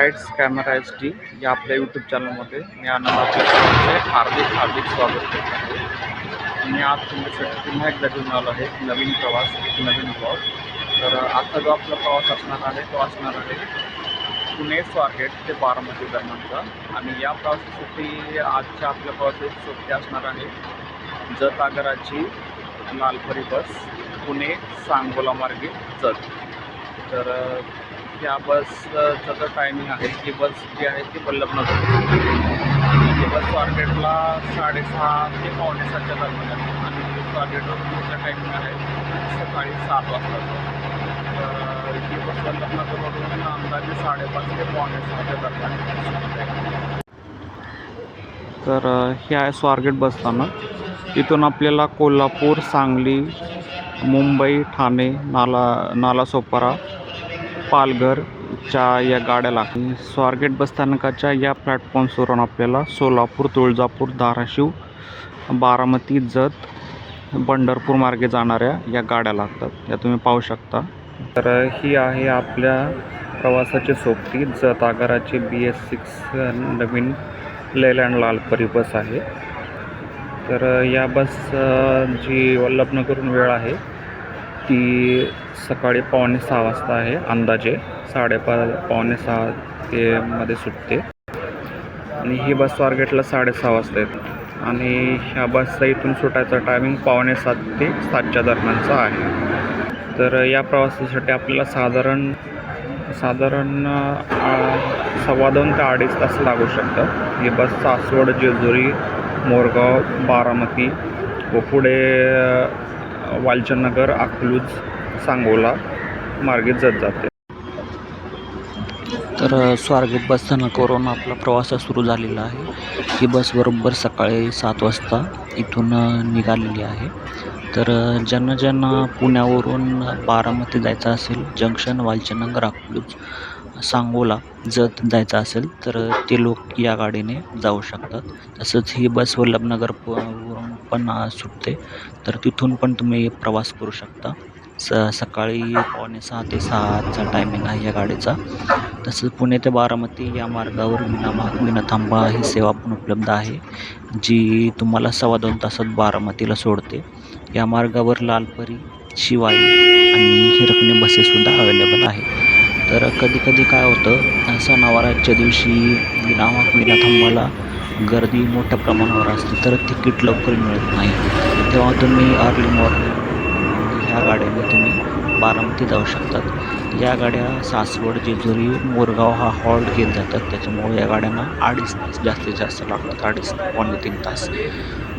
Lights camera S T या आपल्या YouTube चॅनलमध्ये मी आनंद आपल्या सर्वांचे हार्दिक हार्दिक स्वागत करत आहे. मी आज तुमच्यासाठी पुन्हा एकदा घेऊन आलो आहे नवीन प्रवास, एक नवीन ब्लॉग. तर आजचा जो आपला प्रवास असणार आहे तो असणार आहे पुणे स्वारगेट ते बारामती दरम्यानचा. आणि या प्रवासासाठी आजच्या आपल्या प्रवासाची सोबती असणार आहे जत आगाराची लालपरी बस पुणे सांगोला मार्गे जत. तर या बसचं जो टायमिंग आहे ती बस जी आहे ती वल्लभनगर ही बस स्वारगेटला 6:30 ते 6:45च्या दरम्यान आहे आणि स्वारगेटवर पुढचा टायमिंग आहे सकाळी 7 वाजता. तर ही बस वल्लभनगरवरून अंदाजे 5:30 ते 5:45च्या दरम्यान. तर हे आहे स्वारगेट बसस्थानक. इथून आपल्याला कोल्हापूर, सांगली, मुंबई, ठाणे, नालासोपारा, पालघरच्या या गाड्या लागतील. स्वारगेट बसस्थानकाच्या या प्लॅटफॉर्म्सवरून आपल्याला सोलापूर, तुळजापूर, धाराशिव, बारामती, जत, पंढरपूर मार्गे जाणाऱ्या या गाड्या लागतात. या तुम्ही पाहू शकता. तर ही आहे आपल्या प्रवासाची सोबती जत आगाराची BS6 नवीन लेलँड लालपरी बस आहे. तर या बस जी वल्लभनगरहून वेळ आहे ती सकाळी 5:45 वाजता आहे. अंदाजे 5:30 5:45 ते मध्ये सुटते आणि ही बस स्वारगेटला 6:30 वाजता येते. आणि ह्या बसचा इथून सुटायचा टायमिंग 6:45 ते 7च्या दरम्यानचा आहे. तर या प्रवासासाठी आपल्याला साधारण 2.25 ते 2.5 तास लागू शकतात. ही बस सासवड, जेजुरी, मोरगाव, बारामती व पुढे वालचंदनगर, अकलूज, सांगोला मार्गे जत जाते. तर स्वारगेट बसस्थानकावरून आपला प्रवास सुरू झालेला आहे. ही बस बरोबर सकाळी 7 वाजता इथून निघालेली आहे. तर ज्यांना पुण्यावरून बारामती जायचं असेल, जंक्शन वालचंदनगर, अकलूज, सांगोला, जत जायचं असेल तर ते लोक या गाडीने जाऊ शकतात. तसंच ही बस वल्लभनगरवरून पण सुटते, तर तिथून पण तुम्ही प्रवास करू शकता. सकाळी 5:45 ते 6चा टायमिंग आहे या गाडीचा. तसंच पुणे ते बारामती या मार्गावर विनाथांबा ही सेवा पण उपलब्ध आहे, जी तुम्हाला 2.25 तासात बारामतीला सोडते. या मार्गावर लालपरी, शिवाई आणि हिरकणी बसेससुद्धा अवेलेबल आहे. तर कधी काय होतं, सणावाराच्या दिवशी विनाथांबाला गर्दी मोठ्या प्रमाणावर असते, तर तिकीट लवकर मिळत नाही. तेव्हा तुम्ही अर्ली मॉर्निंग ह्या गाड्याने तुम्ही बारामती जाऊ शकतात. या गाड्या सासवड, जेजुरी, मोरगाव हा हॉल्ट घेत जातात. त्याच्यामुळे या गाड्यांना 2.5 तास जास्तीत जास्त लागतात, 2.5-3 तास.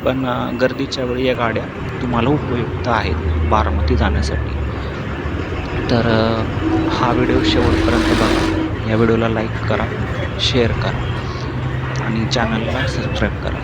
पण गर्दीच्या वेळी या गाड्या तुम्हाला उपयुक्त आहेत बारामती जाण्यासाठी. तर हा व्हिडिओ शेवटपर्यंत बघा. या व्हिडिओला लाईक करा, शेअर करा आणि चॅनलला सबस्क्राईब करा.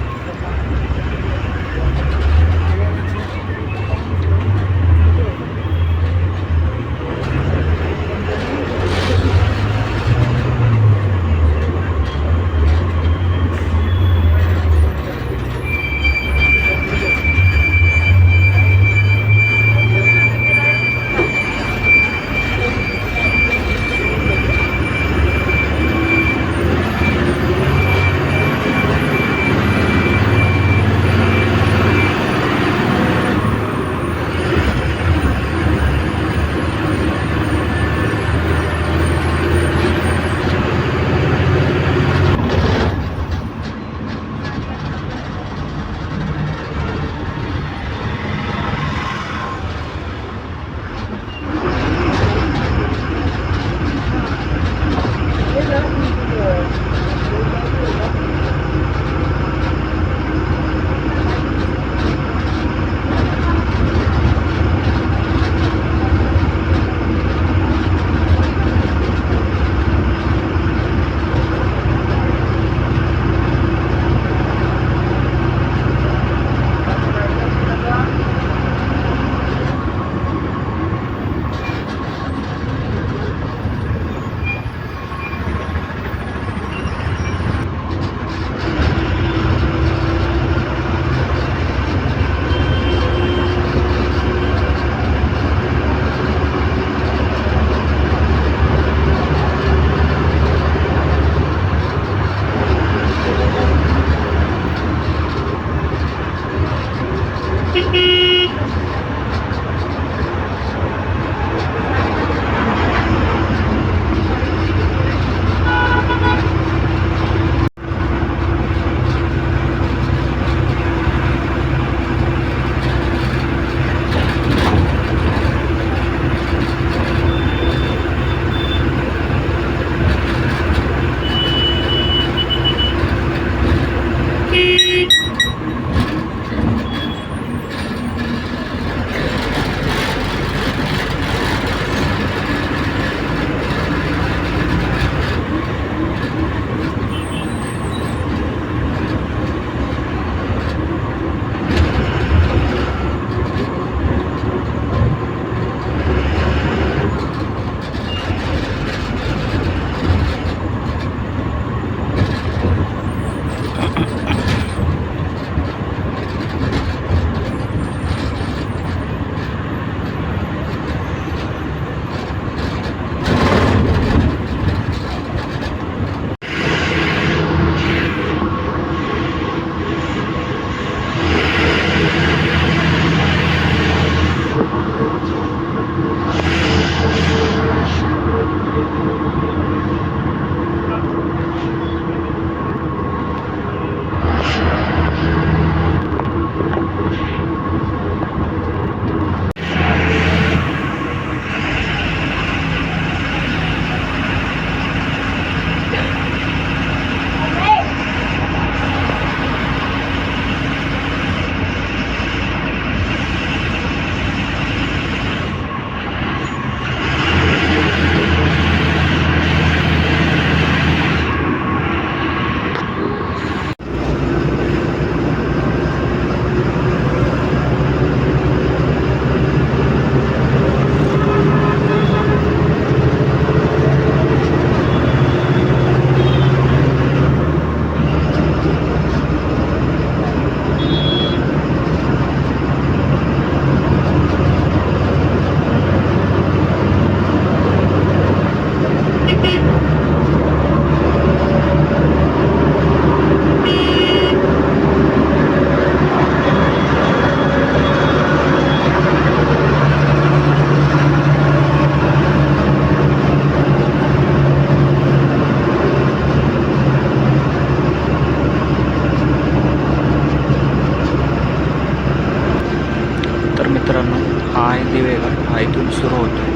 इथून सुरू होतो.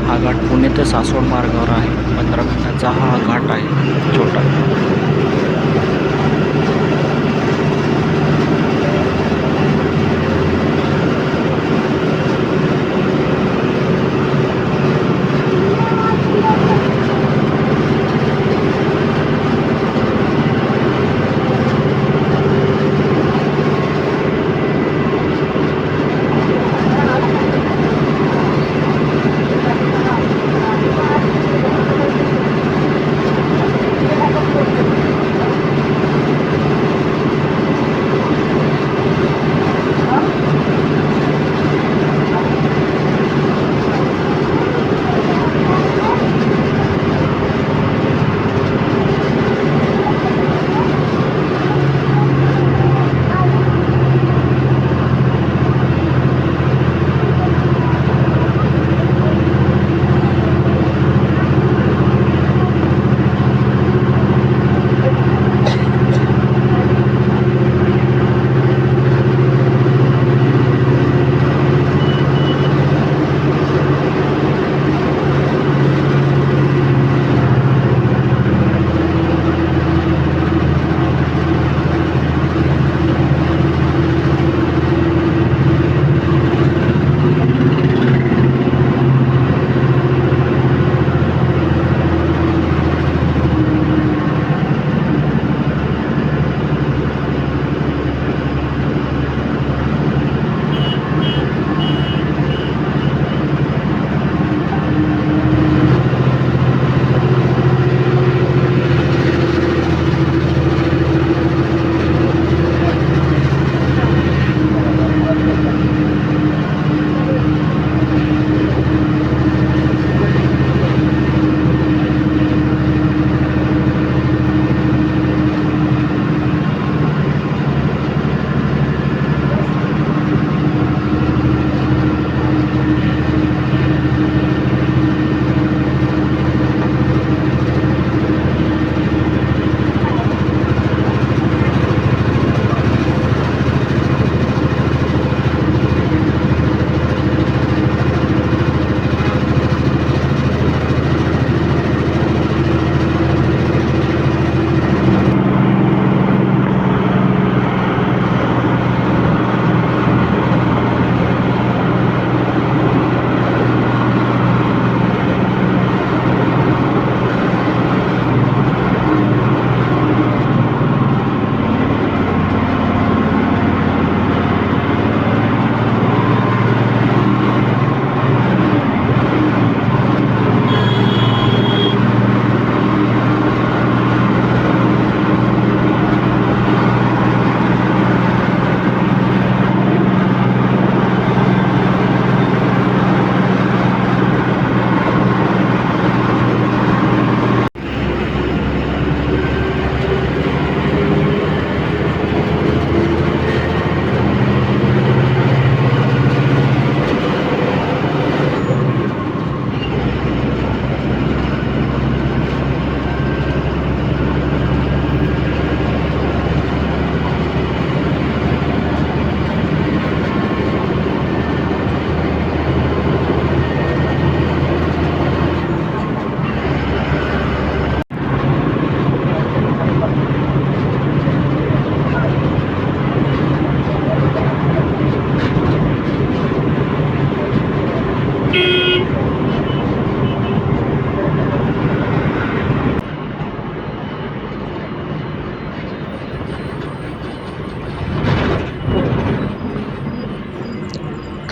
हा घाट पुणे ते सासवड मार्गावर आहे. 15 मिनिटाचा हा घाट आहे छोटा.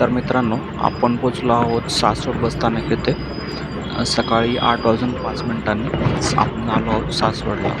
तर मित्रांनो, आपण पोचलो आहोत सासवड बसस्थानक येथे. सकाळी 8:05 आपण आलो आहोत सासवडला.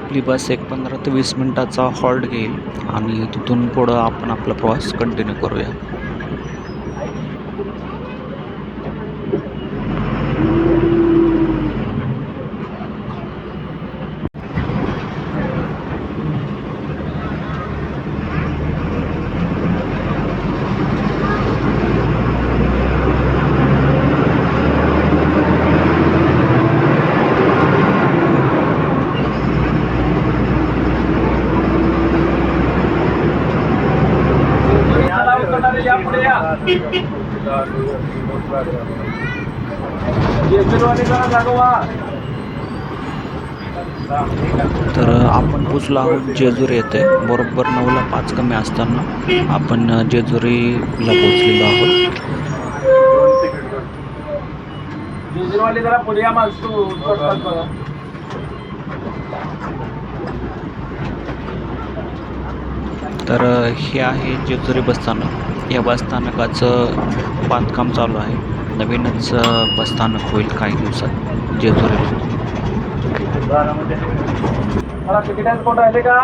आपली बस एक 15 ते 20 मिनटाचा हॉल्ट घेईल आणि तिथून पुढं आपण आपला प्रवास कंटिन्यू करूया. तर आपण पोचलो आहोत जेजुरी येथे. बरोबर 9ला 5 कमी असताना आपण जेजुरीला पोचलेलो आहोत. जेजुरीवाले जरा पुढे या माणसं पडतात बघा. तर हे आहे जेजुरी बसस्थानक. या बसस्थानकाचं बांधकाम चालू आहे. नवीनच बसस्थानक होईल काही दिवसात जेजुरीला. मला तिकिटाचे फोटो आले का?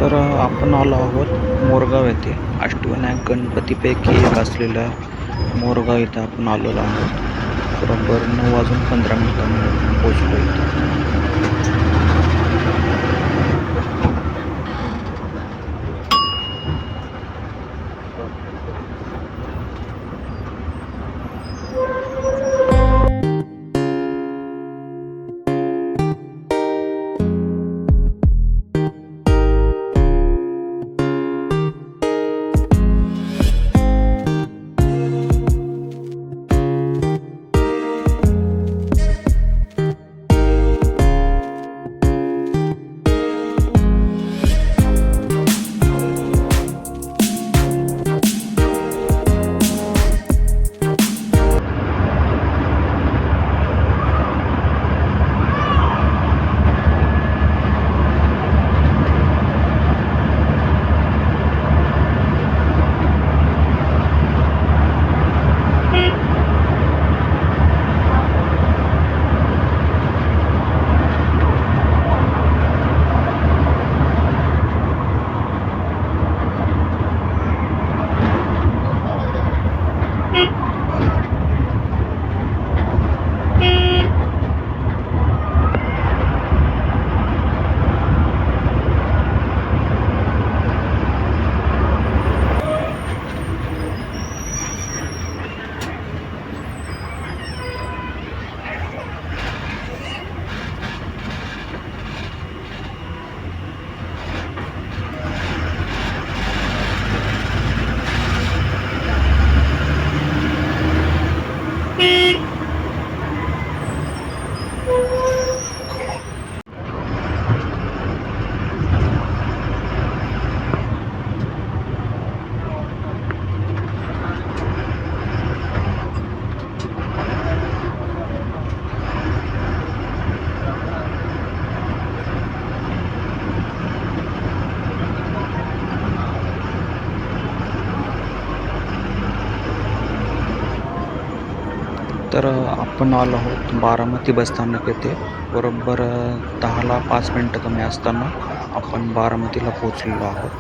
तर आपण आलो आहोत मोरगाव येथे. अष्टविनायक गणपतीपैकी एक असलेल्या मोरगाव इथं आपण आलेलो आहोत. बरोबर 9:15 पोचलो इथं. तर आपण आलो आहोत बारामती बसस्थानक येथे. बरोबर 10ला 5 मिनटं कमी असताना आपण बारामतीला पोचलेलो आहोत.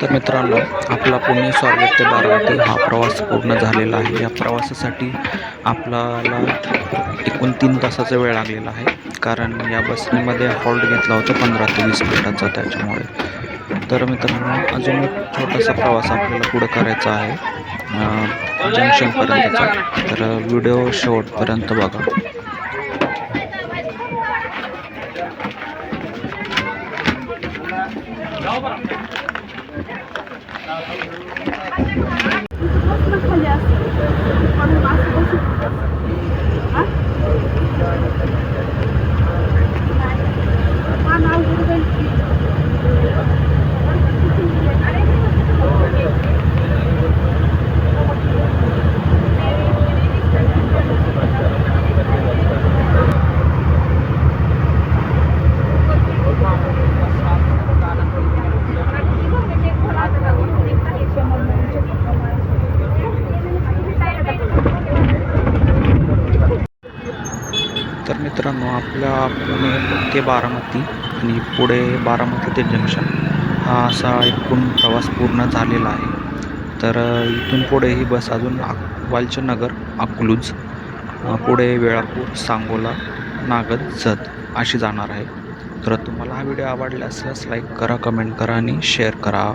तर मित्रांनो, आपला पुणे स्वारगेट ते बारामती हा प्रवास पूर्ण झालेला आहे. या प्रवासासाठी आपल्याला एकूण 3 तासाचा वेळ लागलेला आहे, कारण या बसमध्ये हॉल्ट घेतला होता 15 ते 20 मिनिटांचा त्याच्यामुळे. तर मित्रांनो, अजून एक छोटासा प्रवास आपल्याला पुढं करायचा आहे जंक्शनपर्यंतचा. तर व्हिडिओ शेवटपर्यंत बघा. तर मित्रांनो, आपल्या पुणे ते बारामती आणि पुढे बारामती ते जंक्शन हा असा एकूण प्रवास पूर्ण झालेला आहे. तर इथून पुढे ही बस अजून वालचंदनगर, अकलूज, पुढे वेळापूर, सांगोला, नागद, जत अशी जाणार आहे. तर तुम्हाला हा व्हिडिओ आवडला असल्यास लाईक करा, कमेंट करा आणि शेअर करा.